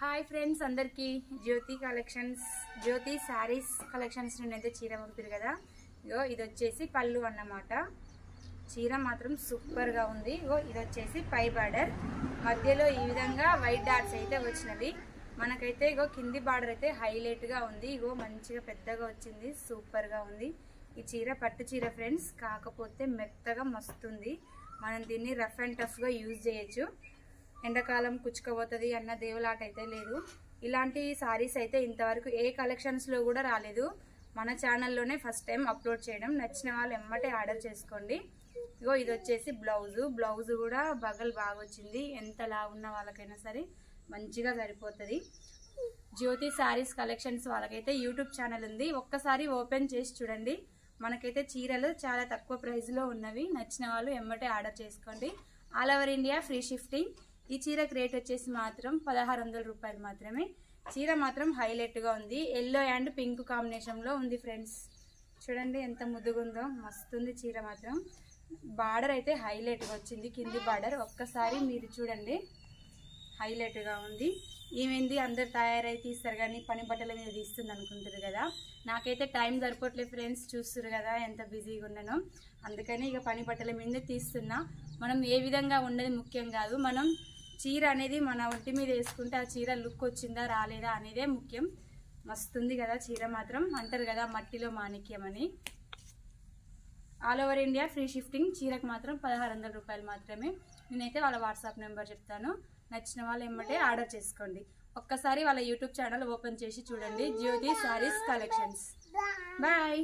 Hi friends అందరికీ జ్యోతి collections జ్యోతి saris collections నుండి అయితే చీర పంపారు కదా. ఇగో ఇది వచ్చేసి పళ్ళు అన్నమాట. చీర మాత్రం సూపర్ గా ఉంది. ఇగో ఇది వచ్చేసి పై బార్డర్, మధ్యలో ఈ విధంగా వైట్ డాట్స్ అయితే వచ్చినవి. మనకైతే ఇగో కింది బార్డర్ అయితే హైలైట్ గా ఉంది. ఇగో మంచిగా పెద్దగా వచ్చింది, సూపర్ గా ఉంది. ఈ చీర పట్టు చీర ఫ్రెండ్స్, కాకపోతే మెత్తగా మస్తుంది. మనం దీన్ని రఫ్ అండ్ టఫ్ గా యూజ్ చేయొచ్చు. ఎండాకాలం కుచ్చుకోబోతుంది అన్న దేవులాట అయితే లేదు. ఇలాంటి సారీస్ అయితే ఇంతవరకు ఏ కలెక్షన్స్ లో కూడా రాలేదు. మన ఛానల్లోనే ఫస్ట్ టైం అప్లోడ్ చేయడం. నచ్చిన వాళ్ళు ఎమ్మటే ఆర్డర్ చేసుకోండి. ఇగో ఇది వచ్చేసి బ్లౌజ్ కూడా బగల్ బాగా వచ్చింది. ఎంతలా ఉన్న వాళ్ళకైనా సరే మంచిగా సరిపోతుంది. జ్యోతి సారీస్ కలెక్షన్స్ వాళ్ళకైతే యూట్యూబ్ ఛానల్ ఉంది, ఒక్కసారి ఓపెన్ చేసి చూడండి. మనకైతే చీరలు చాలా తక్కువ ప్రైస్ లో ఉన్నవి. నచ్చిన వాళ్ళు ఎమ్మటే ఆర్డర్ చేసుకోండి. All over India free shifting. ఈ చీరకు రేట్ వచ్చేసి మాత్రం 1600 రూపాయలు మాత్రమే. చీర మాత్రం హైలైట్ గా ఉంది. ఎల్లో అండ్ పింక్ కాంబినేషన్ లో ఉంది ఫ్రెండ్స్. చూడండి ఎంత ముద్దుగుందో, మస్తుంది చీర మాత్రం. బార్డర్ అయితే హైలైట్ గా వచ్చింది, కింది బార్డర్ ఒక్కసారి మీరు చూడండి, హైలైట్ గా ఉంది. ఏమైంది అందరు తయారై తీస్తారు కానీ పని బట్టల మీద తీస్తుంది అనుకుంటారు కదా. నాకైతే టైం సరిపోవట్లేదు ఫ్రెండ్స్, చూస్తారు కదా ఎంత బిజీగా ఉన్నానో. అందుకని ఇక పని బట్టల మీదే తీస్తున్నా. మనం ఏ విధంగా ఉన్నది ముఖ్యం కాదు, మనం చీర అనేది మన ఒంటి మీద వేసుకుంటే ఆ చీర లుక్ వచ్చిందా రాలేదా అనేదే ముఖ్యం. మస్తుంది కదా చీర మాత్రం. అంటారు కదా మట్టిలో మాణిక్యం అని. All over India free shifting. చీరకు మాత్రం 1600 రూపాయలు మాత్రమే. నేనైతే వాళ్ళ వాట్సాప్ నెంబర్ చెప్తాను, నచ్చిన వాళ్ళు ఎమ్మటే ఆర్డర్ చేసుకోండి. ఒక్కసారి వాళ్ళ యూట్యూబ్ ఛానల్ ఓపెన్ చేసి చూడండి, జ్యోతి సారీస్ కలెక్షన్స్. బాయ్.